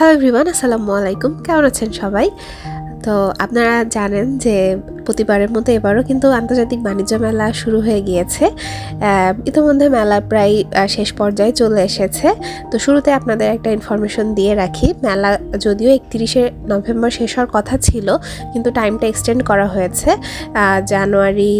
Hello everyone, আসসালামু আলাইকুম। কেমন আছেন সবাই? তো আপনারা জানেন যে প্রতিবারের মতো এবারও কিন্তু আন্তর্জাতিক বাণিজ্য মেলা শুরু হয়ে গিয়েছে। ইতিমধ্যে মেলা প্রায় শেষ পর্যায়ে চলে এসেছে। তো শুরুতে আপনাদের একটা ইনফরমেশন দিয়ে রাখি, মেলা যদিও 31শে নভেম্বর শেষ হওয়ার কথা ছিল, কিন্তু টাইমটা এক্সটেন্ড করা হয়েছে জানুয়ারি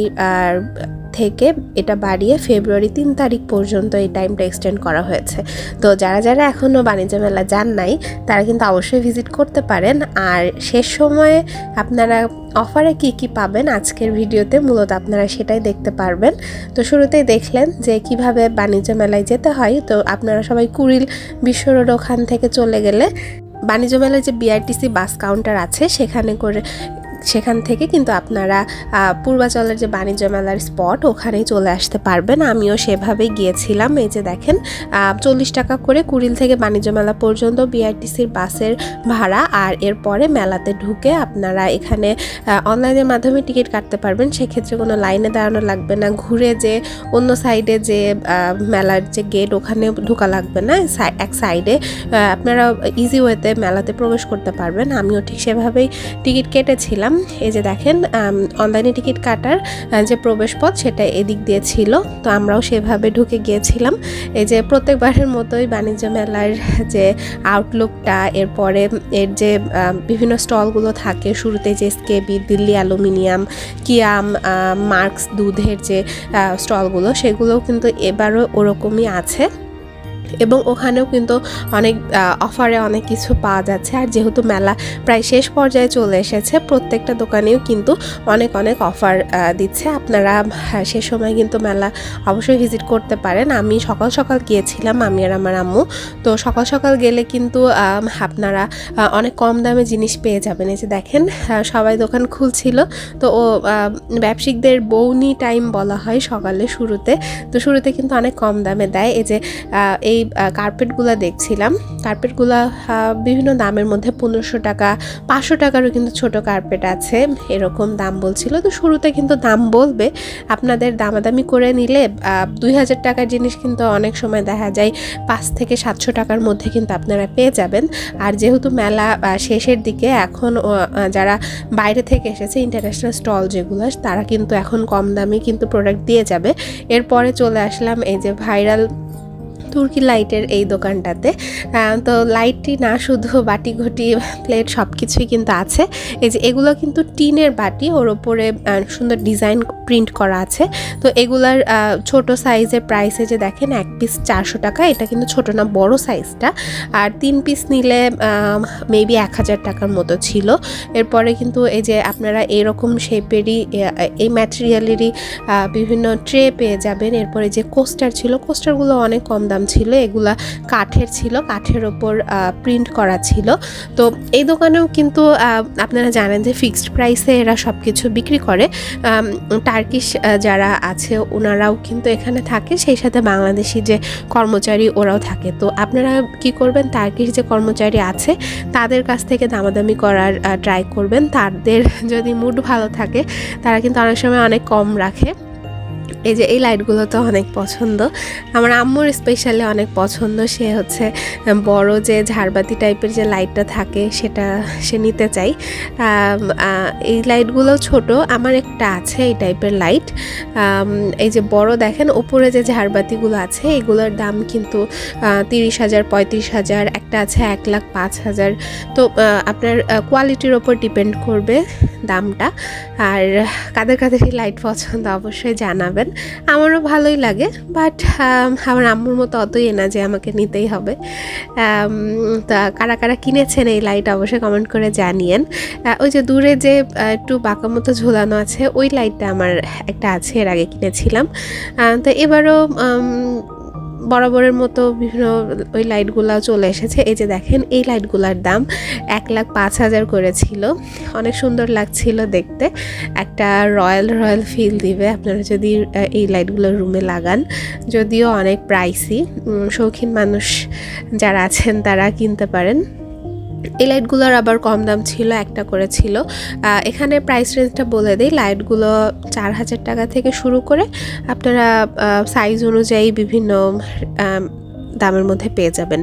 থেকে এটা বাড়িয়ে ফেব্রুয়ারি 3 তারিখ পর্যন্ত এই টাইমটা এক্সটেন্ড করা হয়েছে। তো যারা যারা এখনও বাণিজ্য মেলা যান নাই তারা কিন্তু অবশ্যই ভিজিট করতে পারেন। আর শেষ সময়ে আপনারা অফারে কি পাবেন আজকের ভিডিওতে মূলত আপনারা সেটাই দেখতে পারবেন। তো শুরুতেই দেখলেন যে কিভাবে বাণিজ্য মেলায় যেতে হয়। তো আপনারা সবাই কুড়িল বিশ্ব রোড ওখান থেকে চলে গেলে বাণিজ্য মেলায় যে বিআরটিসি বাস কাউন্টার আছে সেখান থেকে কিন্তু আপনারা পূর্বাচলের যে বাণিজ্য মেলার স্পট ওখানেই চলে আসতে পারবেন। আমিও সেভাবেই গিয়েছিলাম। এই যে দেখেন 40 টাকা করে কুড়িল থেকে বাণিজ্য মেলা পর্যন্ত বিআরটিসির বাসের ভাড়া। আর এরপরে মেলাতে ঢুকে আপনারা এখানে অনলাইনের মাধ্যমে টিকিট কাটতে পারবেন। সেক্ষেত্রে কোনো লাইনে দাঁড়ানো লাগবে না, ঘুরে যে অন্য সাইডে যে মেলার যে গেট ওখানে ঢোকা লাগবে না, এক সাইডে আপনারা ইজি ওয়েতে মেলাতে প্রবেশ করতে পারবেন। আমিও ঠিক সেভাবেই টিকিট কেটেছিলাম। এই যে দেখেন অনলাইনে টিকিট কাটার যে প্রবেশপথ সেটা এদিক দিয়ে ছিল, তো আমরাও সেভাবে ঢুকে গিয়েছিলাম। এই যে প্রত্যেকবারের মতোই বাণিজ্য মেলার যে আউটলুকটা, এরপরে এর যে বিভিন্ন স্টলগুলো থাকে, শুরুতে যে স্কেবি, দিল্লি অ্যালুমিনিয়াম, কিয়াম, মার্কস দুধের যে স্টলগুলো, সেগুলোও কিন্তু এবারও ওরকমই আছে এবং ওখানেও কিন্তু অনেক অফারে অনেক কিছু পাওয়া যাচ্ছে। আর যেহেতু মেলা প্রায় শেষ পর্যায়ে চলে এসেছে, প্রত্যেকটা দোকানেও কিন্তু অনেক অফার দিচ্ছে। আপনারা সে সময় কিন্তু মেলা অবশ্যই ভিজিট করতে পারেন। আমি সকাল সকাল গিয়েছিলাম, আমি আর আমার আম্মু। তো সকাল সকাল গেলে কিন্তু আপনারা অনেক কম দামে জিনিস পেয়ে যাবেন। এই যে দেখেন সবাই দোকান খুলছিল। তো ব্যবসায়িকদের বৌনি টাইম বলা হয় সকালে শুরুতে। তো শুরুতে কিন্তু অনেক কম দামে দেয়। এই যে এই কার্পেটগুলো দেখছিলাম, কার্পেটগুলো বিভিন্ন দামের মধ্যে 1500 টাকা, 500 টাকারও কিন্তু ছোট কার্পেট আছে, এরকম দাম বলছিল। তো শুরুতে কিন্তু দাম বলবে, আপনাদের দামাদামি করে নিলে 2000 টাকার জিনিস কিন্তু অনেক সময় দেখা যায় 5 থেকে 700 টাকার মধ্যে কিন্তু আপনারা পেয়ে যাবেন। আর যেহেতু মেলা শেষের দিকে, এখন যারা বাইরে থেকে এসেছে ইন্টারন্যাশনাল স্টল যেগুলো, তারা কিন্তু এখন কম দামে কিন্তু প্রোডাক্ট দিয়ে যাবে। এরপরে চলে আসলাম এই যে ভাইরাল তুর্কি লাইটের এই দোকানটাতে। তো লাইটটি না, শুধু বাটি ঘটি প্লেট সব কিছুই কিন্তু আছে। এই যে এগুলো কিন্তু টিনের বাটি, ওর ওপরে সুন্দর ডিজাইন প্রিন্ট করা আছে। তো এগুলার ছোট সাইজের প্রাইসে যে দেখেন 1 পিস 400 টাকা, এটা কিন্তু ছোট না, বড় সাইজটা। আর 3 পিস নিলে মেবি 1000 টাকার মতো ছিল। এরপরে কিন্তু এই যে আপনারা এরকম শেপেরই এই ম্যাটেরিয়ালেরই বিভিন্ন ট্রে পেয়ে যাবেন। এরপরে যে কোস্টার ছিল, কোস্টারগুলো অনেক কম দাম ছিল, এগুলা কাঠের ছিল, কাঠের ওপর প্রিন্ট করা ছিল। তো এই দোকানেও কিন্তু আপনারা জানেন যে ফিক্সড প্রাইসে এরা সব কিছু বিক্রি করে। টার্কিশ যারা আছে ওনারাও কিন্তু এখানে থাকে, সেই সাথে বাংলাদেশি যে কর্মচারী ওরাও থাকে। তো আপনারা কি করবেন, টার্কিশ যে কর্মচারী আছে তাদের কাছ থেকে দামাদামি করার ট্রাই করবেন। তাদের যদি মুড ভালো থাকে তারা কিন্তু অনেক সময় অনেক কম রাখে। এই যে এই লাইটগুলো তো অনেক পছন্দ, আমার আম্মুর স্পেশালি অনেক পছন্দ। সে হচ্ছে বড় যে ঝাড়বাতি টাইপের যে লাইটটা থাকে সেটা সে নিতে চাই। এই লাইটগুলো ছোট, আমার একটা আছে এই টাইপের লাইট। এই যে বড় দেখেন ওপরে যে ঝাড়বাতিগুলো আছে, এগুলোর দাম কিন্তু 30,000, 35,000, একটা আছে 1,05,000। তো আপনার কোয়ালিটির ওপর ডিপেন্ড করবে দামটা। আর কাদের কাদের এই লাইট পছন্দ অবশ্যই জানাবেন। আমারও ভালোই লাগে, বাট আমার আম্মুর মতো অতই না যে আমাকে নিতেই হবে। তা কারা কারা কিনেছেন এই লাইট অবশ্যই কমেন্ট করে জানিয়েন। ওই যে দূরে যে একটু বাঁকা মতো ঝোলানো আছে ওই লাইটটা আমার একটা আছে, এর আগে কিনেছিলাম। তো এবারও বরাবরের মতো বিভিন্ন ওই লাইটগুলো চলে এসেছে। এই যে দেখেন এই লাইটগুলোর দাম 1,05,000 করেছিল, অনেক সুন্দর লাগছিল দেখতে, একটা রয়্যাল ফিল দিবে আপনারা যদি এই লাইটগুলো রুমে লাগান। যদিও অনেক প্রাইসি, শৌখিন মানুষ যারা আছেন তারা কিনতে পারেন। এই লাইটগুলোর আবার কম দাম ছিল, একটা করে ছিল। এখানে প্রাইস রেঞ্জটা বলে দিই, লাইটগুলো 4,000 টাকা থেকে শুরু করে আপনারা সাইজ অনুযায়ী বিভিন্ন দামের মধ্যে পেয়ে যাবেন।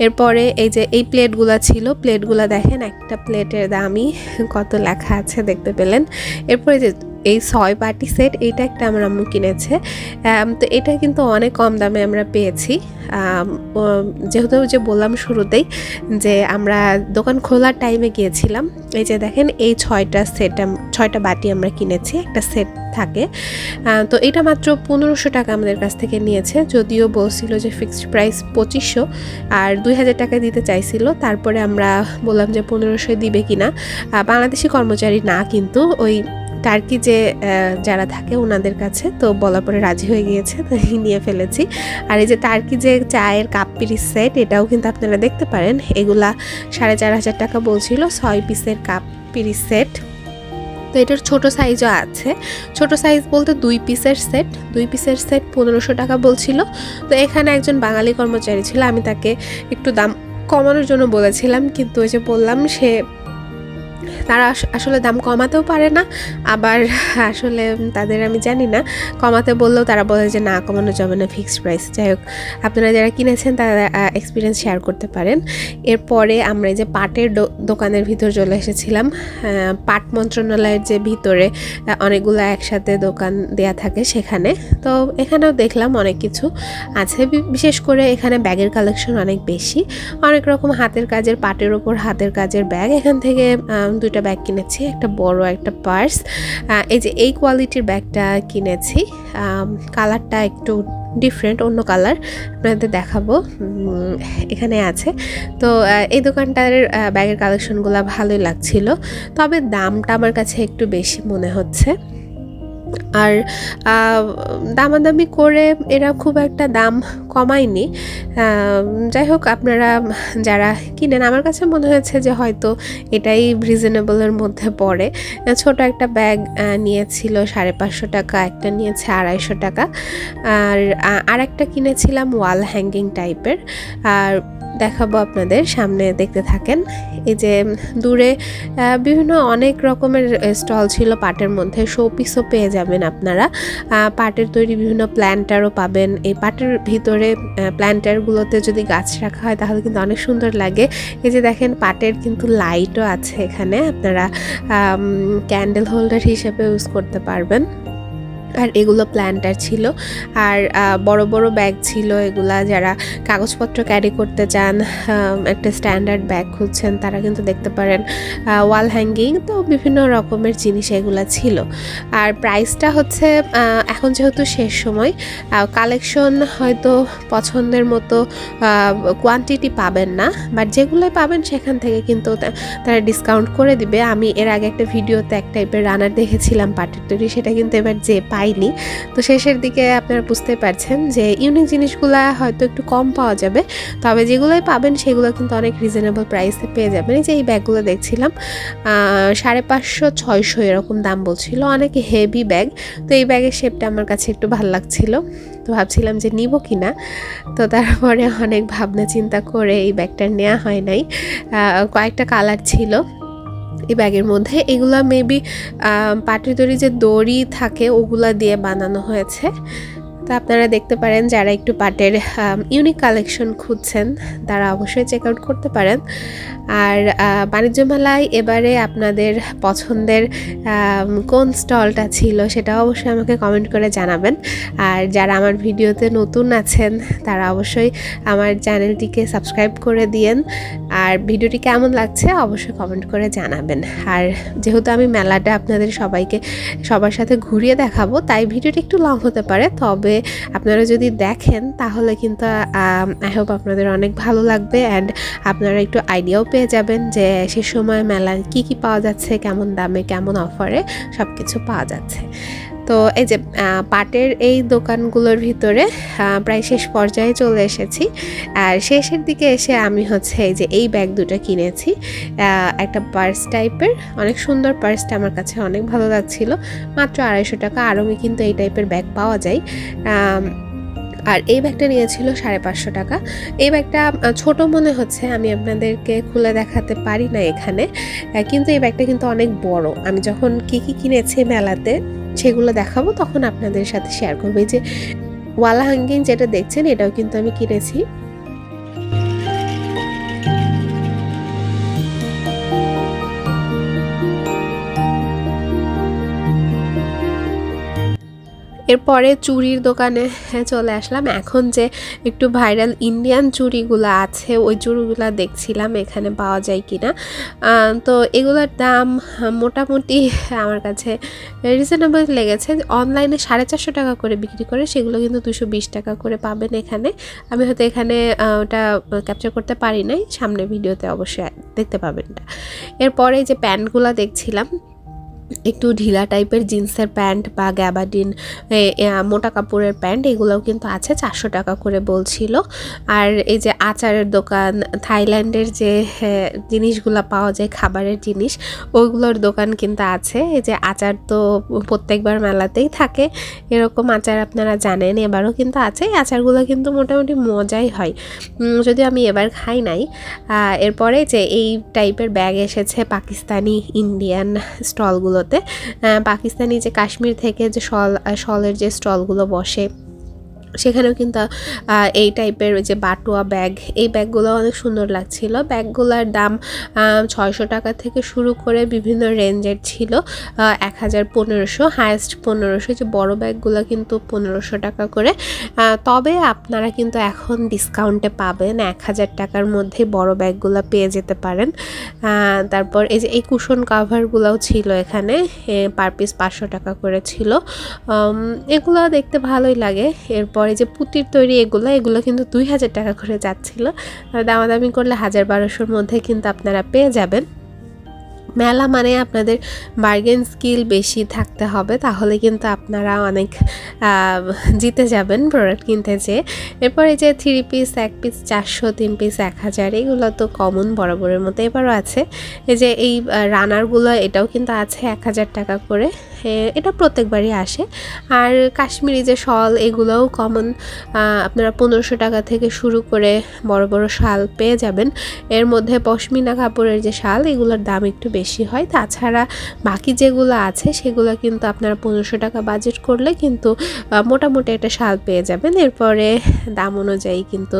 এরপরে এই যে এই প্লেটগুলো ছিল, প্লেটগুলো দেখেন একটা প্লেটের দামই কত লেখা আছে দেখতে পেলেন। এরপরে যে এই 6 পাটি সেট, এইটা একটা আমার আম্মু কিনেছে। তো এটা কিন্তু অনেক কম দামে আমরা পেয়েছি। যেহেতু যে বললাম শুরুতেই যে আমরা দোকান খোলার টাইমে গিয়েছিলাম। এই যে দেখেন এই 6টা বাটি আমরা কিনেছি, একটা সেট থাকে। তো এটা মাত্র 1500 টাকা আমাদের কাছ থেকে নিয়েছে, যদিও বলছিল যে ফিক্সড প্রাইস 2500 আর 2000 টাকা দিতে চাইছিল। তারপরে আমরা বললাম যে 1500 দিবে কিনা। বাংলাদেশি কর্মচারী না, কিন্তু ওই টার্কি যে যারা থাকে ওনাদের কাছে, তো বলার পরে রাজি হয়ে গিয়েছে, তো নিয়ে ফেলেছি। আর এই যে টার্কি যে চায়ের কাপ পিরিচ সেট, এটাও কিন্তু আপনারা দেখতে পারেন, এগুলা 4500 টাকা বলছিল 6 পিসের কাপ পিরিচ সেট। তো এটার ছোট সাইজও আছে, ছোট সাইজ বলতে 2 পিসের সেট, 2 পিসের সেট 1500 টাকা বলছিল। তো এখানে একজন বাঙালি কর্মচারী ছিল, আমি তাকে একটু দাম কমানোর জন্য বলেছিলাম, কিন্তু ওই যে বললাম তারা আসলে দাম কমাতেও পারে না, আবার আসলে তাদের আমি জানি না, কমাতে বললেও তারা বলে যে না কমানো যাবে না, ফিক্সড প্রাইস। যাই হোক, আপনারা যারা কিনেছেন তারা এক্সপিরিয়েন্স শেয়ার করতে পারেন। এরপরে আমরা এই যে পাটের দোকানের ভিতর চলে এসেছিলাম। পাট মন্ত্রণালয়ের যে ভিতরে অনেকগুলো একসাথে দোকান দেয়া থাকে সেখানে। তো এখানেও দেখলাম অনেক কিছু আছে, বিশেষ করে এখানে ব্যাগের কালেকশন অনেক বেশি, অনেক রকম হাতের কাজের, পাটের ওপর হাতের কাজের ব্যাগ। এখান থেকে 2টা ব্যাগ কিনেছি, একটা বড় একটা পার্স। এই যে এই কোয়ালিটির ব্যাগটা কিনেছি, কালারটা একটু ডিফারেন্ট, অন্য কালার, আপনাদের দেখাবো, এখানে আছে। তো এই দোকানটার ব্যাগের কালেকশনগুলো ভালোই লাগছিল, তবে দামটা আমার কাছে একটু বেশি মনে হচ্ছে। আর দামাদামি করে এরা খুব একটা দাম কমায়নি। যাই হোক, আপনারা যারা কিনেন, আমার কাছে মনে হয়েছে যে হয়তো এটাই রিজনেবলের মধ্যে পড়ে। ছোট একটা ব্যাগ নিয়েছিল 550 টাকা, একটা নিয়েছে 250 টাকা, আর একটা কিনেছিলাম ওয়াল হ্যাঙ্গিং টাইপের। আর দেখাবো আপনাদের, সামনে দেখতে থাকেন। এই যে দূরে বিভিন্ন অনেক রকমের স্টল ছিল পাটের মধ্যে, শোপিসও পেয়ে যাবেন আপনারা, পাটের তৈরি বিভিন্ন প্ল্যান্টারও পাবেন। এই পাটের ভিতরে প্ল্যান্টারগুলোতে যদি গাছ রাখা হয় তাহলে কিন্তু অনেক সুন্দর লাগে। এই যে দেখেন পাটের কিন্তু লাইটও আছে এখানে, আপনারা ক্যান্ডেল হোল্ডার হিসেবে ইউজ করতে পারবেন। আর এগুলো প্ল্যান্টার ছিল, আর বড় বড় ব্যাগ ছিল, এগুলা যারা কাগজপত্র ক্যারি করতে চান, একটা স্ট্যান্ডার্ড ব্যাগ খুঁজছেন, তারা কিন্তু দেখতে পারেন। ওয়াল হ্যাঙ্গিং, তো বিভিন্ন রকমের জিনিস এগুলো ছিল। আর প্রাইসটা হচ্ছে এখন যেহেতু শেষ সময়, কালেকশন হয়তো পছন্দের মতো কোয়ান্টিটি পাবেন না, বাট যেগুলোই পাবেন সেখান থেকে কিন্তু তারা ডিসকাউন্ট করে দিবে। আমি এর আগে একটা ভিডিওতে এক টাইপের রানার দেখেছিলাম পাটের তৈরি, সেটা কিন্তু এবার যে পাইনি। তো শেষের দিকে আপনারা বুঝতে পারছেন যে ইউনিক জিনিসগুলো হয়তো একটু কম পাওয়া যাবে, তবে যেগুলোই পাবেন সেগুলো কিন্তু অনেক রিজনেবল প্রাইসে পেয়ে যাবেন। এই যে এই ব্যাগগুলো দেখছিলাম 550-600 এরকম দাম বলছিল, অনেক হেভি ব্যাগ। তো এই ব্যাগের শেপটা আমার কাছে একটু ভালো লাগছিল, তো ভাবছিলাম যে নিব কিনা। তো তারপরে অনেক ভাবনা চিন্তা করে এই ব্যাগটা নেওয়া হয় নাই। কয়েকটা কালার ছিল এই ব্যাগের মধ্যে, এগুলা মেবি পাটের তৈরি যে দড়ি থাকে ওগুলা দিয়ে বানানো হয়েছে। তো আপনারা দেখতে পারেন, যারা একটু পাটের ইউনিক কালেকশন খুঁজছেন তারা অবশ্যই চেক আউট করতে পারেন। আর বাণিজ্য মেলায় এবারে আপনাদের পছন্দের কোন স্টলটা ছিল সেটা অবশ্যই আমাকে কমেন্ট করে জানাবেন। আর যারা আমার ভিডিওতে নতুন আছেন তারা অবশ্যই আমার চ্যানেলটিকে সাবস্ক্রাইব করে দিয়েন। আর ভিডিওটি কেমন লাগছে অবশ্যই কমেন্ট করে জানাবেন। আর যেহেতু আমি মেলাটা আপনাদের সবার সাথে ঘুরিয়ে দেখাবো, তাই ভিডিওটি একটু লং হতে পারে, তবে আপনারা যদি দেখেন তাহলে কিন্তু আই হোপ আপনাদের অনেক ভালো লাগবে, অ্যান্ড আপনারা একটু আইডিয়াও পেয়ে যাবেন যে সে সময় মেলায় কি কি পাওয়া যাচ্ছে, কেমন দামে কেমন অফারে সব কিছু পাওয়া যাচ্ছে। তো এই যে পাটের এই দোকানগুলোর ভিতরে প্রায় শেষ পর্যায়ে চলে এসেছি। আর শেষের দিকে এসে আমি এই যে এই ব্যাগ দুটো কিনেছি, একটা পার্স টাইপের, অনেক সুন্দর পার্সটা আমার কাছে অনেক ভালো লাগছিল, মাত্র 250 টাকা। আরও কিন্তু এই টাইপের ব্যাগ পাওয়া যায়। আর এই ব্যাগটা নিয়েছিল 550 টাকা। এই ব্যাগটা ছোট মনে হচ্ছে, আমি আপনাদেরকে খুলে দেখাতে পারি না এখানে, কিন্তু এই ব্যাগটা কিন্তু অনেক বড়। আমি যখন কি কিনেছি মেলাতে সেগুলো দেখাবো তখন আপনাদের সাথে শেয়ার করবো। এই যে ওয়াল হ্যাঙ্গিং যেটা দেখছেন এটাও কিন্তু আমি কিনেছি এরপরে চুড়ির দোকানে চলে আসলাম। এখন যে একটু ভাইরাল ইন্ডিয়ান চুড়িগুলো আছে ওই চুড়িগুলো দেখছিলাম এখানে পাওয়া যায় কিনা। তো এগুলোর দাম মোটামুটি আমার কাছে রিজনেবল লেগেছে। অনলাইনে 450 টাকা করে বিক্রি করে, সেগুলো কিন্তু 220 টাকা করে পাবেন এখানে। আমি হয়তো এখানে ওটা ক্যাপচার করতে পারি নাই, সামনের ভিডিওতে অবশ্যই দেখতে পাবেন। এরপরে যে প্যান্টগুলো দেখছিলাম, একটু ঢিলা টাইপের জিন্সের প্যান্ট বা গ্যাবার্ডিন মোটা কাপড়ের প্যান্ট, এগুলোও কিন্তু আছে, 400 টাকা করে বলছিল। আর এই যে আচারের দোকান, থাইল্যান্ডের যে জিনিসগুলো পাওয়া যায় খাবারের জিনিস, ওইগুলোর দোকান কিন্তু আছে। এই যে আচার তো প্রত্যেকবার মেলাতেই থাকে, এরকম আচার আপনারা জানেন, এবারও কিন্তু আছে। এই আচারগুলো কিন্তু মোটামুটি মজাই হয়, যদিও আমি এবার খাই নাই। এরপরে যে এই টাইপের ব্যাগ এসেছে পাকিস্তানি ইন্ডিয়ান স্টলগুলোতে। পাকিস্তানি যে কাশ্মীর থেকে যে শলের যে স্টলগুলো বসে, সেখানেও কিন্তু এই টাইপের যে বাটুয়া ব্যাগ, এই ব্যাগগুলো অনেক সুন্দর লাগছিল। ব্যাগগুলোর দাম 600 টাকা থেকে শুরু করে বিভিন্ন রেঞ্জের ছিল, 1000, 1500, হায়েস্ট 1500। যে বড় ব্যাগগুলো কিন্তু 1500 টাকা করে। তবে আপনারা কিন্তু এখন ডিসকাউন্টে পাবেন, 1000 টাকার মধ্যে বড় ব্যাগগুলো পেয়ে যেতে পারেন। তারপর এই যে এই কুশন কাভারগুলোও ছিল এখানে, পার পিস 500 টাকা করে ছিল। এগুলো দেখতে ভালোই লাগে। এরপরে যে পুঁতির তৈরি এগুলো কিন্তু 2000 টাকা করে যাচ্ছিল, দামাদামি করলে 1000-1200-র মধ্যে কিন্তু আপনারা পেয়ে যাবেন। মেলা মানে আপনাদের বার্গেন স্কিল বেশি থাকতে হবে, তাহলে কিন্তু আপনারা অনেক জিতে যাবেন প্রোডাক্ট কিনতে যেয়ে। এরপরে যে 3 পিস, 1 পিস 400, 3 পিস 1000, এগুলো তো কমন বরাবরের মতো এবারও আছে। এই যে এই রানারগুলো, এটাও কিন্তু আছে 1000 টাকা করে, এটা প্রত্যেকবারই আসে। আর কাশ্মীরি যে শল, এগুলোও কমন, আপনারা 1500 টাকা থেকে শুরু করে বড় বড় শাল পেয়ে যাবেন। এর মধ্যে পশমিনা কাপড়ের যে শাল, এগুলোর দাম একটু বেশি হয়। তাছাড়া বাকি যেগুলো আছে সেগুলো কিন্তু আপনারা 1500 টাকা বাজেট করলে কিন্তু মোটামুটি একটা শাল পেয়ে যাবেন। এরপরে দাম অনুযায়ী কিন্তু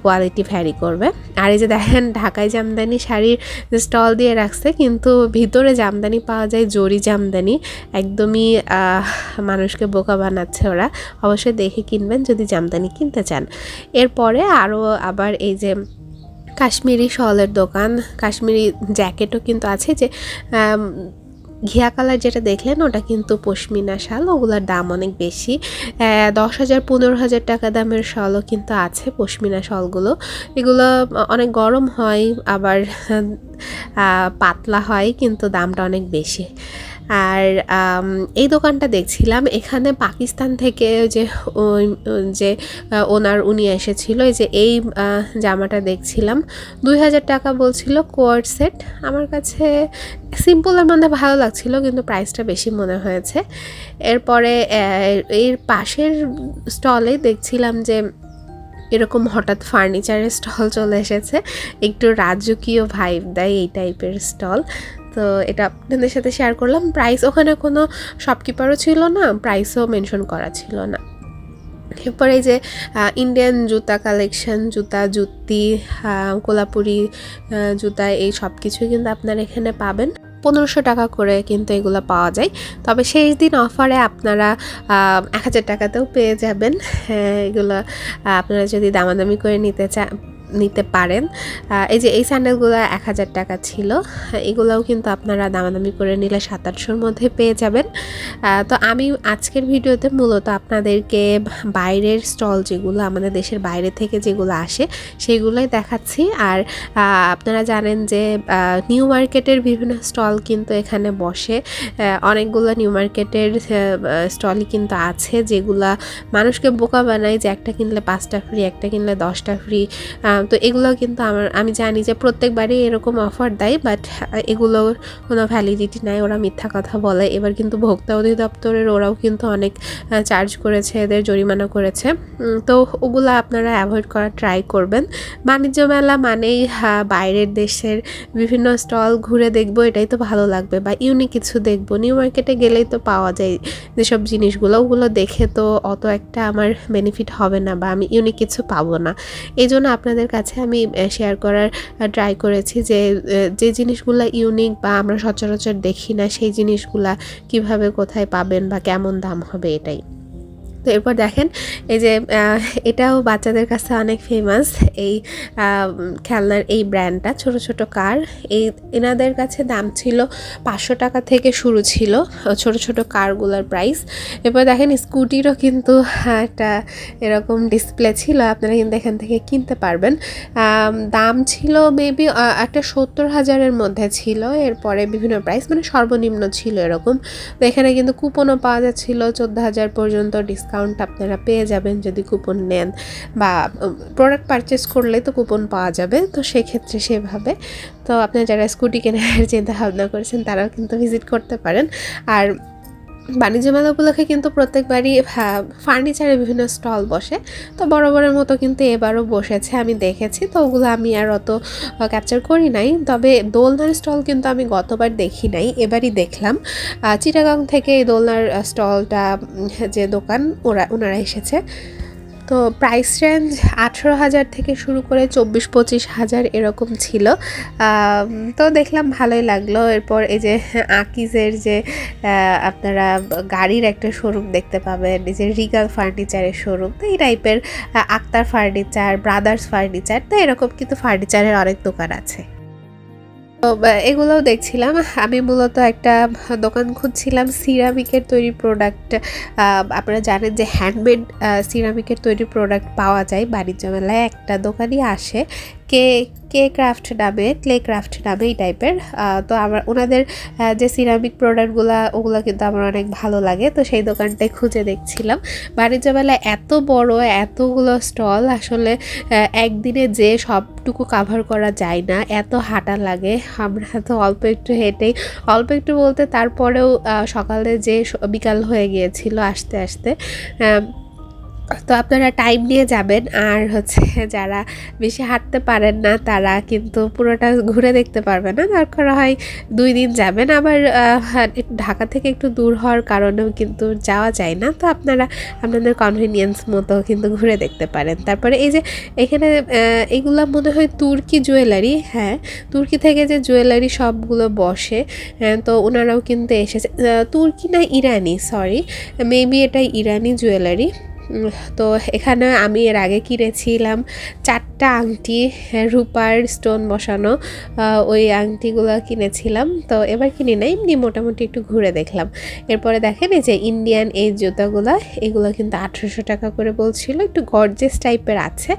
কোয়ালিটি ভ্যারি করবে। আর এই যে দেখেন ঢাকাই জামদানি শাড়ির স্টল দিয়ে রাখছে, কিন্তু ভিতরে জামদানি পাওয়া যায়, জরি জামদানি, একদমই মানুষকে বোকা বানাচ্ছে ওরা। অবশ্যই দেখে কিনবেন যদি জামদানি কিনতে চান। এরপরে আরও আবার এই যে কাশ্মীরি শলের দোকান, কাশ্মীরি জ্যাকেটও কিন্তু আছে। যে ঘিয়া কালার যেটা দেখলেন, ওটা কিন্তু পশমিনা শাল, ওগুলোর দাম অনেক বেশি, 10,000, 15,000 টাকা দামের শলও কিন্তু আছে, পশমিনা শলগুলো। এগুলো অনেক গরম হয়, আবার পাতলা হয়, কিন্তু দামটা অনেক বেশি। আর এই দোকানটা দেখছিলাম, এখানে পাকিস্তান থেকে যে ওনার উনি এসেছিল। এই যে এই জামাটা দেখছিলাম, 2000 টাকা বলছিল কোয়ার্ড সেট। আমার কাছে সিম্পলের মধ্যে ভালো লাগছিল, কিন্তু প্রাইসটা বেশি মনে হয়েছে। এরপরে এর পাশের স্টলে দেখছিলাম যে এরকম হঠাৎ ফার্নিচারের স্টল চলে এসেছে, একটু রাজকীয় ভাইব দেয় এই টাইপের স্টল। তো এটা আপনাদের সাথে শেয়ার করলাম। প্রাইস ওখানে কোনো শপকিপারও ছিল না, প্রাইসও মেনশন করা ছিল না। এরপরে যে ইন্ডিয়ান জুতা কালেকশন, জুতি, কোলাপুরি জুতা, এই সব কিছুই কিন্তু আপনারা এখানে পাবেন। 1500 টাকা করে কিন্তু এগুলো পাওয়া যায়। তবে শেষ দিন অফারে আপনারা 1000 টাকাতেও পেয়ে যাবেন। এগুলো আপনারা যদি দামাদামি করে নিতে পারেন। এই যে এই স্যান্ডেলগুলো 1000 টাকা ছিল, এগুলোও কিন্তু আপনারা দামাদামি করে নিলে 700-800-র মধ্যে পেয়ে যাবেন। তো আমি আজকের ভিডিওতে মূলত আপনাদেরকে বাইরের স্টল, যেগুলো আমাদের দেশের বাইরে থেকে যেগুলো আসে, সেগুলোই দেখাচ্ছি। আর আপনারা জানেন যে নিউ মার্কেটের বিভিন্ন স্টল কিন্তু এখানে বসে, অনেকগুলো নিউ মার্কেটের স্টলই কিন্তু আছে, যেগুলা মানুষকে বোকা বানায়, যে একটা কিনলে 5টা ফ্রি, একটা কিনলে 10টা ফ্রি। তো এগুলো কিন্তু আমি জানি যে প্রত্যেকবারই এরকম অফার দেয়, বাট এগুলোর কোনো ভ্যালিডিটি নাই, ওরা মিথ্যা কথা বলে। এবার কিন্তু ভোক্তা অধিদপ্তরের ওরাও কিন্তু অনেক চার্জ করেছে, এদের জরিমানা করেছে। তো ওগুলো আপনারা অ্যাভয়েড করার ট্রাই করবেন। বাণিজ্য মেলা মানেই বাইরের দেশের বিভিন্ন স্টল ঘুরে দেখবো, এটাই তো ভালো লাগবে, বা ইউনিক কিছু দেখবো। নিউ মার্কেটে গেলেই তো পাওয়া যায় যেসব জিনিসগুলো, ওগুলো দেখে তো অত একটা আমার বেনিফিট হবে না, বা আমি ইউনিক কিছু পাবো না। এই জন্য আপনাদের কাছে আমি শেয়ার করার ট্রাই করেছি যে জিনিসগুলো ইউনিক বা আমরা সচরাচর দেখি না, সেই জিনিসগুলা কিভাবে কোথায় পাবেন বা কেমন দাম হবে, এটাই। তো এরপর দেখেন এই যে এটাও বাচ্চাদের কাছে অনেক ফেমাস, এই খেলনার এই ব্র্যান্ডটা, ছোট ছোট কার। এনাদের কাছে দাম ছিল 500 টাকা থেকে শুরু ছিল ছোট ছোট কারগুলোর প্রাইস। এরপর দেখেন স্কুটিরও কিন্তু একটা এরকম ডিসপ্লে ছিল, আপনারা কিন্তু এখান থেকে কিনতে পারবেন। দাম ছিল মেবি একটা 70,000-এর মধ্যে ছিল, এরপরে বিভিন্ন প্রাইস মানে সর্বনিম্ন ছিল এরকম। তো এখানে কিন্তু কুপনও পাওয়া যাচ্ছিল, 14,000 পর্যন্ত ডিসকাউন্ট আপনারা পেয়ে যাবেন যদি কুপন নেন, বা প্রোডাক্ট পারচেস করলে তো কুপন পাওয়া যাবে। তো সেক্ষেত্রে সেভাবে তো আপনারা যারা স্কুটি কেনার চিন্তা ভাবনা করেছেন তারাও কিন্তু ভিজিট করতে পারেন। আর বাণিজ্য মেলা উপলক্ষে কিন্তু প্রত্যেকবারই ফার্নিচারের বিভিন্ন স্টল বসে, তো বরাবরের মতো কিন্তু এবারও বসেছে, আমি দেখেছি। তো ওগুলো আমি আর অত ক্যাপচার করি নাই, তবে দোলনার স্টল কিন্তু আমি গতবার দেখি নাই, এবারই দেখলাম। চিটাগাং থেকে এই দোলনার স্টলটা যে দোকান ওনারা এসেছে। তো প্রাইস রেঞ্জ 18,000 থেকে শুরু করে 24-25,000 এরকম ছিল। তো দেখলাম ভালোই লাগলো। এরপর এই যে আকিজের যে আপনারা গাড়ির একটা শোরুম দেখতে পাবেন, এই যে রিগাল ফার্নিচারের শোরুম, তো এই টাইপের আক্তার ফার্নিচার, ব্রাদার্স ফার্নিচার, তো এরকম কিন্তু ফার্নিচারের অনেক দোকান আছে। তো এগুলোও দেখছিলাম। আমি মূলত একটা দোকান খুঁজছিলাম সিরামিকের তৈরি প্রোডাক্ট। আপনারা জানেন যে হ্যান্ডমেড সিরামিকের তৈরি প্রোডাক্ট পাওয়া যায় বাণিজ্য মেলায়, একটা দোকানই আসে কে ক্রাফট নামে, ক্লে ক্রাফট নামে এই টাইপের। তো আমার ওনাদের যে সিরামিক প্রোডাক্টগুলো ওগুলো কিন্তু আমার অনেক ভালো লাগে, তো সেই দোকানটাই খুঁজে দেখছিলাম। বাণিজ্য মেলায় এত বড়, এতগুলো স্টল, আসলে একদিনে যে সবটুকু কাভার করা যায় না, এত হাঁটা লাগে। আমরা তো অল্প একটু হেঁটেই, অল্প একটু বলতে তারপরেও সকালে যে বিকাল হয়ে গিয়েছিল আসতে আসতে। তো আপনারা টাইম নিয়ে যাবেন, আর যারা বেশি হাঁটতে পারেন না তারা কিন্তু পুরোটা ঘুরে দেখতে পারবে না, দরকার হয় 2 দিন যাবেন। আবার ঢাকা থেকে একটু দূর হওয়ার কারণেও কিন্তু যাওয়া যায় না, তো আপনারা আপনাদের কনভিনিয়েন্স মতো কিন্তু ঘুরে দেখতে পারেন। তারপরে এই যে এখানে এগুলো মনে হয় তুর্কি জুয়েলারি, হ্যাঁ তুর্কি থেকে যে জুয়েলারি সবগুলো বসে, তো ওনারাও কিন্তু এসেছে। তুর্কি না ইরানি, সরি মেবি এটা ইরানি জুয়েলারি। তো এখানে আমি এর আগে কিনেছিলাম 4টা আংটি, রূপার স্টোন বসানো, ওই আংটিগুলো কিনেছিলাম। তো এবার কিনি নাই, এমনি মোটামুটি একটু ঘুরে দেখলাম। এরপরে দেখেন এই যে ইন্ডিয়ান এই জুতাগুলো, এগুলো কিন্তু 1800 টাকা করে বলছিল, একটু গর্জেস টাইপের আছে।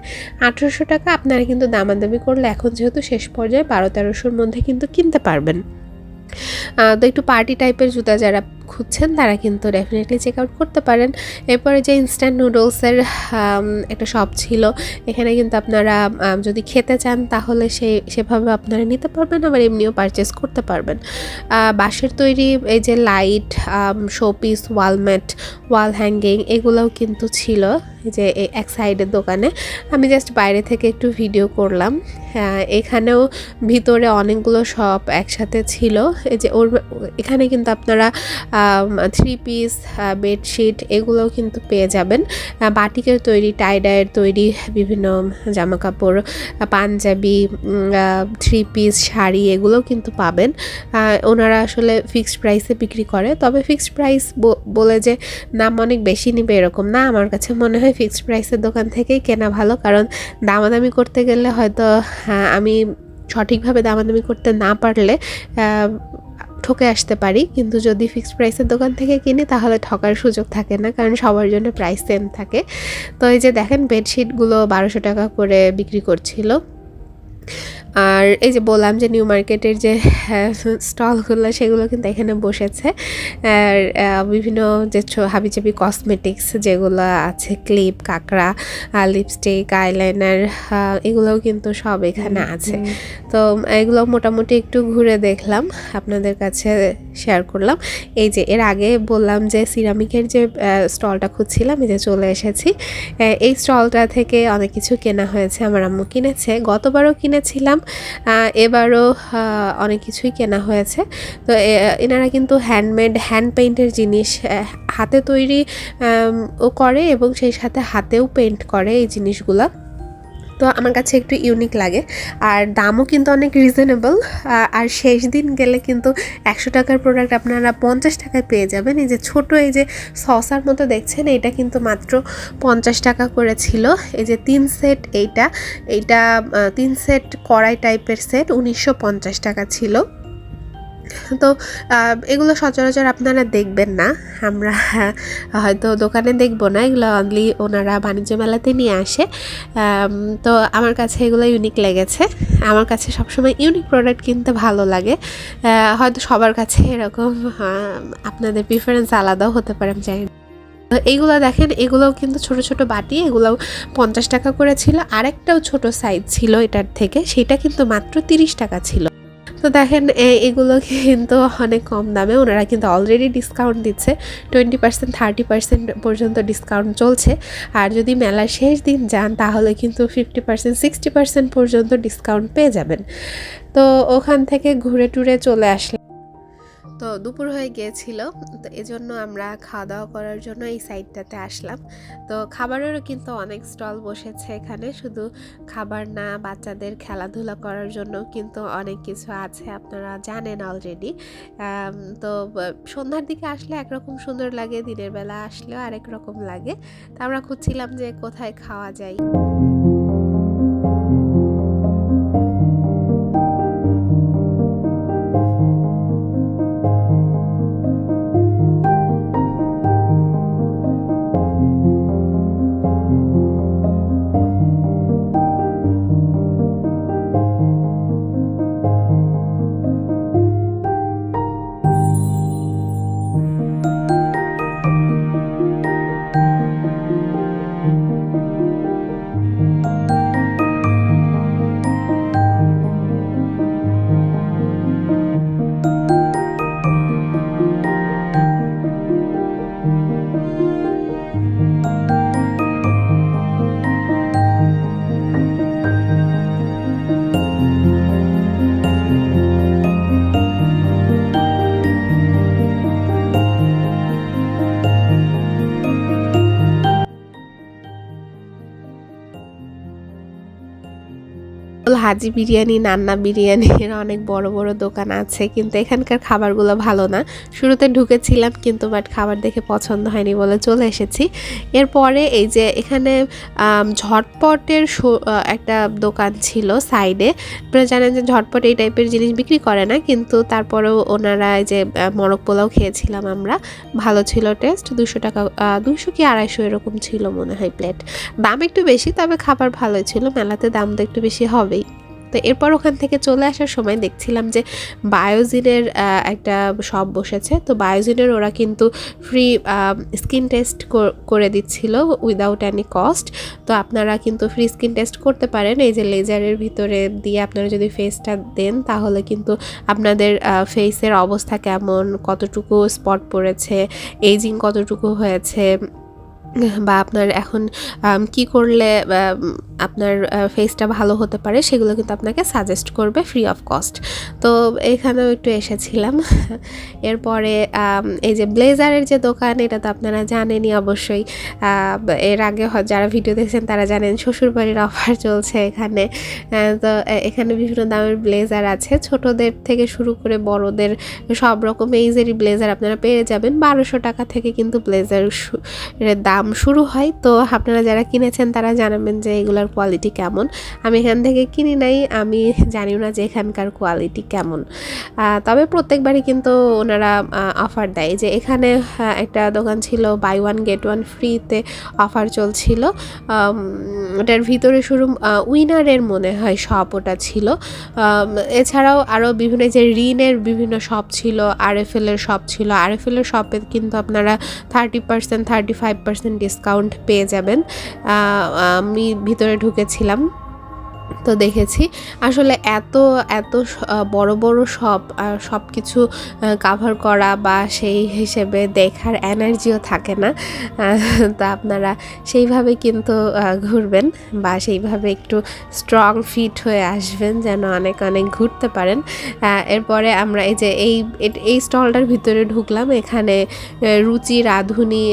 1800 টাকা, আপনারা কিন্তু দামাদামি করলে এখন যেহেতু শেষ পর্যায়ে 1200-1300-র মধ্যে কিন্তু কিনতে পারবেন। তো একটু পার্টি টাইপের জুতা যারা খুঁজছেন তারা কিন্তু ডেফিনেটলি চেক আউট করতে পারেন। এরপরে যে ইনস্ট্যান্ট নুডলসের একটা শপ ছিল, এখানে কিন্তু আপনারা যদি খেতে চান তাহলে সেভাবে আপনারা নিতে পারবেন, আবার এমনিও পারচেস করতে পারবেন। বাঁশের তৈরি এই যে light, showpiece, wall mat, wall hanging, এগুলোও কিন্তু ছিল এই যে এক সাইডের দোকানে। আমি জাস্ট বাইরে থেকে একটু ভিডিও করলাম। এখানেও ভিতরে অনেকগুলো শপ একসাথে ছিল। এই যে এখানে কিন্তু আপনারা 3 পিস, বেডশিট এগুলোও কিন্তু পেয়ে যাবেন। বাটিকের তৈরি, টাইডায়ের তৈরি বিভিন্ন জামা কাপড়, পাঞ্জাবি, 3 পিস, শাড়ি এগুলোও কিন্তু পাবেন। ওনারা আসলে ফিক্সড প্রাইসে বিক্রি করে, তবে ফিক্সড প্রাইস বলে যে দাম অনেক বেশি নেবে এরকম না। আমার কাছে মনে হয় ফিক্সড প্রাইসের দোকান থেকেই কেনা ভালো, কারণ দামাদামি করতে গেলে হয়তো আমি সঠিকভাবে দামাদামি করতে না পারলে ঠকে আসতে পারি, কিন্তু যদি ফিক্সড প্রাইসের দোকান থেকে কিনি তাহলে ঠকার সুযোগ থাকে না, কারণ সবার জন্য প্রাইস সেম থাকে। তো এই যে দেখেন বেডশিটগুলো 1200 টাকা করে বিক্রি করছিল। আর এই যে বললাম যে নিউ মার্কেটের যে স্টলগুলো সেগুলো কিন্তু এখানে বসেছে। আর বিভিন্ন যে হাবিজাবি কসমেটিক্স যেগুলো আছে, ক্লিপ, কাঁকড়া, লিপস্টিক, আইলাইনার, এগুলোও কিন্তু সব এখানে আছে। তো এগুলো মোটামুটি একটু ঘুরে দেখলাম, আপনাদের কাছে শেয়ার করলাম। এই যে এর আগে বললাম যে সিরামিকের যে স্টলটা খুঁজছিলাম, এই যে চলে এসেছি। এই স্টলটা থেকে অনেক কিছু কেনা হয়েছে, আমার আম্মু কিনেছে, গতবারও কিনেছিলাম, এবারও অনেক কিছুই কেনা হয়েছে। তো এনারা কিন্তু হ্যান্ডমেড, হ্যান্ড পেইন্টের জিনিস হাতে তৈরি ও করে, এবং সেই সাথে হাতেও পেইন্ট করে এই জিনিসগুলা। তো আমার কাছে একটু ইউনিক লাগে, আর দামও কিন্তু অনেক রিজনেবল। আর শেষ দিন গেলে কিন্তু 100 টাকার প্রোডাক্ট আপনারা 50 টাকায় পেয়ে যাবেন। এই যে ছোট এই যে সসার মতো দেখছেন, এইটা কিন্তু মাত্র 50 টাকা করে ছিল। এই যে 3 সেট, এইটা 3 সেট কড়াই টাইপের সেট 1950 টাকা ছিল। তো এগুলো সচরাচর আপনারা দেখবেন না, আমরা হয়তো দোকানে দেখবো না, এগুলো অনলি ওনারা বাণিজ্য মেলাতে নিয়ে আসে। তো আমার কাছে এগুলো ইউনিক লেগেছে। আমার কাছে সবসময় ইউনিক প্রোডাক্ট কিনতে ভালো লাগে। হয়তো সবার কাছে এরকম, আপনাদের প্রিফারেন্স আলাদাও হতে পারে, আমি জানি না। এইগুলো দেখেন, এগুলোও কিন্তু ছোট ছোট বাটি, এগুলোও 50 টাকা করে ছিল। আরেকটাও ছোট সাইজ ছিল এটার থেকে, সেটা কিন্তু মাত্র 30 টাকা ছিল। তো দেখেন এগুলো কিন্তু অনেক কম দামে, ওনারা কিন্তু অলরেডি ডিসকাউন্ট দিচ্ছে, 20%, 30% পর্যন্ত ডিসকাউন্ট চলছে। আর যদি মেলার শেষ দিন যান তাহলে কিন্তু 50%, 60% পর্যন্ত ডিসকাউন্ট পেয়ে যাবেন। তো ওখান থেকে ঘুরে টুরে চলে আসলাম। তো দুপুর হয়ে গিয়েছিল, তো এজন্য আমরা খাওয়া দাওয়া করার জন্য এই সাইডটাতে আসলাম। তো খাবারেরও কিন্তু অনেক স্টল বসেছে এখানে, শুধু খাবার না, বাচ্চাদের খেলাধুলা করার জন্য কিন্তু অনেক কিছু আছে, আপনারা জানেন অলরেডি। তো সন্ধ্যার দিকে আসলে একরকম সুন্দর লাগে, দিনের বেলা আসলেও আরেক রকম লাগে। তো আমরা খুঁজছিলাম যে কোথায় খাওয়া যায়। হাজি বিরিয়ানি, নান্না বিরিয়ানির অনেক বড় বড় দোকান আছে, কিন্তু এখানকার খাবারগুলো ভালো না। শুরুতে ঢুকেছিলাম কিন্তু বাট খাবার দেখে পছন্দ হয়নি বলে চলে এসেছি। এরপরে এই যে এখানে ঝটপটের একটা দোকান ছিল সাইডে। আপনারা জানেন যে ঝটপট এই টাইপের জিনিস বিক্রি করে না, কিন্তু তারপরেও ওনারা এই যে মোরগ পোলাও খেয়েছিলাম আমরা, ভালো ছিল টেস্ট। 200 টাকা, 200 কি 250 এরকম ছিল মনে হয় প্লেট। দাম একটু বেশি, তবে খাবার ভালোই ছিল। মেলাতে দাম তো একটু বেশি হবেই। তো এরপর ওখান থেকে চলে আসার সময় দেখছিলাম যে বায়োজিনের একটা শপ বসেছে। তো বায়োজিনের ওরা কিন্তু ফ্রি স্কিন টেস্ট করে দিচ্ছিল উইদাউট এনি কস্ট। তো আপনারা কিন্তু ফ্রি স্কিন টেস্ট করতে পারেন। এই যে লেজারের ভিতরে দিয়ে আপনারা যদি ফেসটা দেন তাহলে কিন্তু আপনাদের ফেসের অবস্থা কেমন, কতটুকু স্পট পড়েছে, এজিং কতটুকু হয়েছে, বা আপনার এখন কি করলে আপনার ফেসটা ভালো হতে পারে, সেগুলো কিন্তু আপনাকে সাজেস্ট করবে ফ্রি অফ কস্ট। তো এখানেও একটু এসেছিলাম। এরপরে এই যে ব্লেজারের যে দোকান, এটা তো আপনারা জানেনই অবশ্যই। এর আগে যারা ভিডিও দেখছেন তারা জানেন শ্বশুরবাড়ির অফার চলছে এখানে। তো এখানে বিভিন্ন দামের ব্লেজার আছে, ছোটদের থেকে শুরু করে বড়দের সব রকম এইজেরই ব্লেজার আপনারা পেয়ে যাবেন। 1200 টাকা থেকে কিন্তু ব্লেজারের দাম শুরু হয়। তো আপনারা যারা কিনেছেন তারা জানাবেন যে এগুলার কোয়ালিটি কেমন। আমি এখান থেকে কিনি নাই, আমি জানিও না যে এখানকার কোয়ালিটি কেমন। তবে প্রত্যেকবারই কিন্তু ওনারা অফার দেয়। যে এখানে একটা দোকান ছিল বাই ওয়ান গেট ওয়ান ফ্রিতে অফার চলছিল। ওটার ভিতরে শুরু উইনারের মনে হয় শপ ওটা ছিল। এছাড়াও আরও বিভিন্ন যে রিনের বিভিন্ন শপ ছিল, আরএফএলের শপ ছিল। আরএফএলের শপে কিন্তু আপনারা 30%, 35% ডিসকাউন্ট পেয়ে যাবেন। আমি ভিতরে ঢুকেছিলাম। তো দেখেছি আসলে এত এত বড় বড় সব কিছু কাভার করা বা সেই হিসেবে দেখার এনার্জিও থাকে না। তো আপনারা সেইভাবে কিন্তু ঘুরবেন বা সেইভাবে একটু স্ট্রং ফিট হয়ে আসবেন যেন অনেক অনেক ঘুরতে পারেন। এরপরে আমরা এই যে এই স্টলটার ভিতরে ঢুকলাম। এখানে রুচি, রাঁধুনি,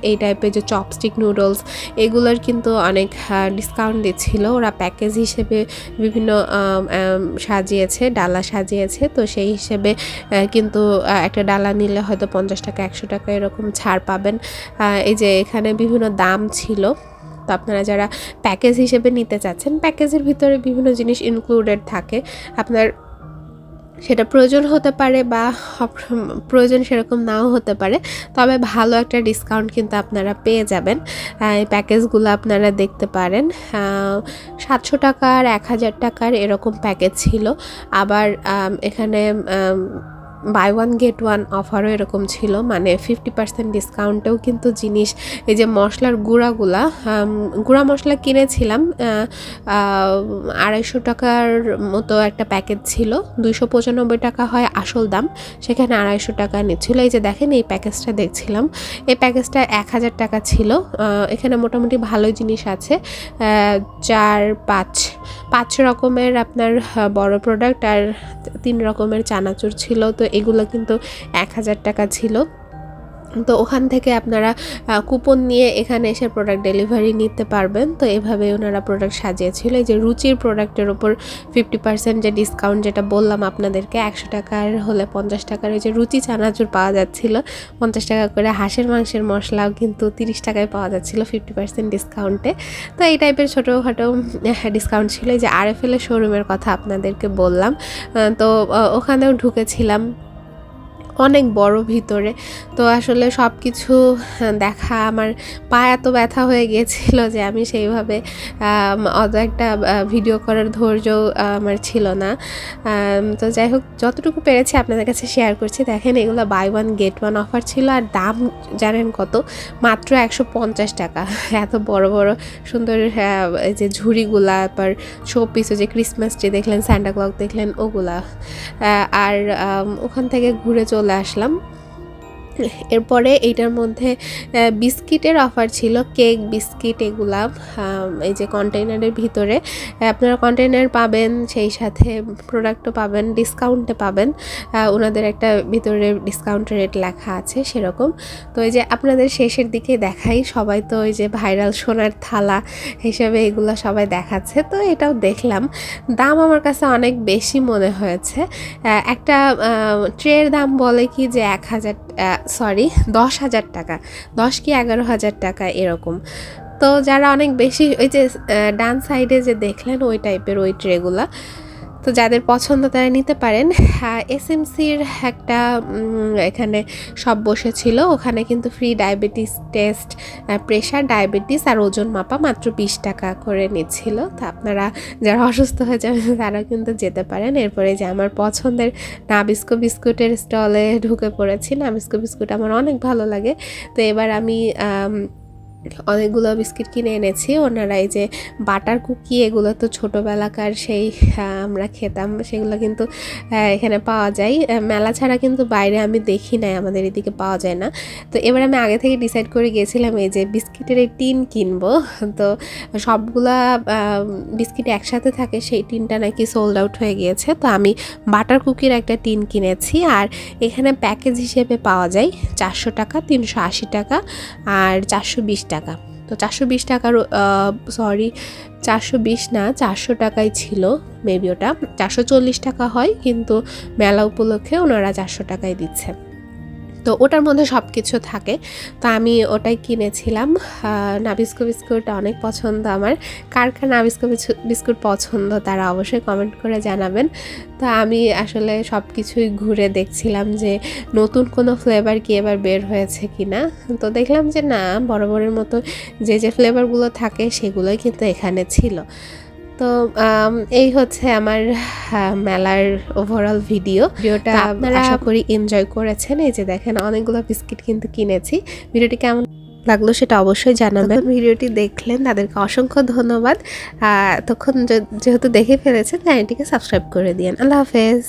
এই টাইপের যে চপস্টিক নুডলস এগুলোর কিন্তু অনেক ডিসকাউন্ট দিচ্ছিল। ওরা প্যাকেজ হিসেবে বিভিন্ন সাজিয়েছে, ডালা সাজিয়েছে। তো সেই হিসেবে কিন্তু একটা ডালা নিলে হয়তো 50 টাকা 100 টাকা এরকম ছাড় পাবেন। এই যে এখানে বিভিন্ন দাম ছিল। তো আপনারা যারা প্যাকেজ হিসেবে নিতে চাচ্ছেন, প্যাকেজের ভিতরে বিভিন্ন জিনিস ইনক্লুডেড থাকে। আপনার সেটা প্রয়োজন হতে পারে বা প্রয়োজন সেরকম নাও হতে পারে, তবে ভালো একটা ডিসকাউন্ট কিন্তু আপনারা পেয়ে যাবেন। এই প্যাকেজগুলো আপনারা দেখতে পারেন। 700 টাকার 1000 টাকার এরকম প্যাকেজ ছিল। আবার এখানে বাই ওয়ান গেট ওয়ান অফারও এরকম ছিল, মানে 50% ডিসকাউন্টেও কিন্তু জিনিস, এই যে মশলার গুঁড়া মশলা কিনেছিলাম 250 টাকার মতো একটা প্যাকেজ ছিল। 295 টাকা হয় আসল দাম, সেখানে 250 টাকা নিচ্ছিল। এই যে দেখেন এই প্যাকেজটা দেখছিলাম, এই প্যাকেজটা 1000 টাকা ছিল। এখানে মোটামুটি ভালোই জিনিস আছে, 4-5 রকমের আপনার বড় প্রোডাক্ট আর 3 রকমের চানাচুর ছিল। তো এগুলো কিন্তু 1000 টাকা ছিল। তো ওখান থেকে আপনারা কুপন নিয়ে এখানে এসে প্রোডাক্ট ডেলিভারি নিতে পারবেন। তো এভাবে ওনারা প্রোডাক্ট সাজিয়েছিল। এই যে রুচির প্রোডাক্টের ওপর 50% যে ডিসকাউন্ট যেটা বললাম আপনাদেরকে, 100 টাকার হলে 50 টাকার এই যে রুচি চানাচুর পাওয়া যাচ্ছিল 50 টাকা করে। হাঁসের মাংসের মশলাও কিন্তু 30 টাকায় পাওয়া যাচ্ছিল 50% ডিসকাউন্টে। তো এই টাইপের ছোটোখাটো ডিসকাউন্ট ছিল। এই যে RFL এর শোরুমের কথা আপনাদেরকে বললাম, তো ওখানেও ঢুকেছিলাম, অনেক বড় ভিতরে। তো আসলে সব কিছু দেখা আমার পা এত ব্যথা হয়ে গিয়েছিল যে আমি সেইভাবে অত একটা ভিডিও করার ধৈর্য আমার ছিল না। তো যাই হোক, যতটুকু পেরেছি আপনাদের কাছে শেয়ার করছি। দেখেন এগুলো buy one get one offer ছিল, আর দাম জানেন কত? মাত্র 150 টাকা। এত বড় বড় সুন্দর এই যে ঝুড়িগুলা, আবার শোপিস, যে ক্রিসমাস ট্রি দেখলেন, স্যান্টা ক্লজ দেখলেন, ওগুলা। আর ওখান থেকে ঘুরে চলে আসলাম। এরপরে এইটার মধ্যে বিস্কিটের অফার ছিল, কেক, বিস্কিট, এগুলা এই যে কন্টেইনারের ভিতরে আপনারা কন্টেইনার পাবেন, সেই সাথে প্রোডাক্টও পাবেন, ডিসকাউন্টে পাবেন। ওনাদের একটা ভিতরে ডিসকাউন্ট রেট লেখা আছে সেরকম। তো এই যে আপনাদের শেষের দিকে দেখাই, সবাই তো ওই যে ভাইরাল সোনার থালা হিসেবে এগুলো সবাই দেখাচ্ছে। তো এটাও দেখলাম, দাম আমার কাছে অনেক বেশি মনে হয়েছে। একটা ট্রের দাম বলে কি যে 10,000 টাকা, 10 কি 11,000 টাকা এরকম। তো যারা অনেক বেশি, ওই যে ডান সাইডে যে দেখলেন ওই টাইপের ওই ট্রেগুলা, তো যাদের পছন্দ তারা নিতে পারেন। SMCর একটা এখানে সব বসেছিল, ওখানে কিন্তু free diabetes test, pressure, diabetes আর ওজন মাপা মাত্র 20 টাকা করে নিচ্ছিল। তো আপনারা যারা অসুস্থ হয়ে যাবেন তারা কিন্তু যেতে পারেন। এরপরে যে আমার পছন্দের নাবিস্কো বিস্কুটের স্টলে ঢুকে পড়েছি। নাবিস্কো বিস্কুট আমার অনেক ভালো লাগে। তো এবার আমি অনেকগুলো বিস্কিট কিনে এনেছি। ওনারা এই যে বাটার কুকি, এগুলো তো ছোটোবেলাকার সেই আমরা খেতাম, সেগুলো কিন্তু এখানে পাওয়া যায়। মেলা ছাড়া কিন্তু বাইরে আমি দেখি নাই, আমাদের এদিকে পাওয়া যায় না। তো এবার আমি আগে থেকে ডিসাইড করে গিয়েছিলাম এই যে বিস্কিটের এই টিন কিনবো। তো সবগুলা বিস্কিট একসাথে থাকে, সেই টিনটা নাকি সোল্ড আউট হয়ে গিয়েছে। তো আমি বাটার কুকির একটা টিন কিনেছি, আর এখানে প্যাকেজ হিসেবে পাওয়া যায় 400 টাকা, 380 টাকা আর 420 টাকা। তো 420 টাকার 420 না, 400 টাকাই ছিল মেবি, ওটা 440 টাকা হয়, কিন্তু মেলা উপলক্ষে ওনারা 400 টাকায় দিচ্ছে। তো ওটার মধ্যে সব কিছু থাকে। তো আমি ওটাই কিনেছিলাম। নাবিস্কো বিস্কুট অনেক পছন্দ আমার। কার কার নাবিস্কো বিস্কুট পছন্দ তারা অবশ্যই কমেন্ট করে জানাবেন। তো আমি আসলে সব কিছুই ঘুরে দেখছিলাম যে নতুন কোনো ফ্লেভার কি এবার বের হয়েছে কি না। তো দেখলাম যে না, বরাবরের মতো যে ফ্লেভারগুলো থাকে সেগুলোই কিন্তু এখানে ছিল। তো এই হচ্ছে আমার মেলার ওভারঅল ভিডিওটা। আপনারা আশা করি এনজয় করেছেন। এই যে দেখেন অনেকগুলো বিস্কিট কিন্তু কিনেছি। ভিডিওটি কেমন লাগলো সেটা অবশ্যই জানাবেন। ভিডিওটি দেখলেন তাদেরকে অসংখ্য ধন্যবাদ। তখন যেহেতু দেখে ফেলেছেন চ্যানেলটিকে সাবস্ক্রাইব করে দিয়েন। আল্লাহ হাফেজ।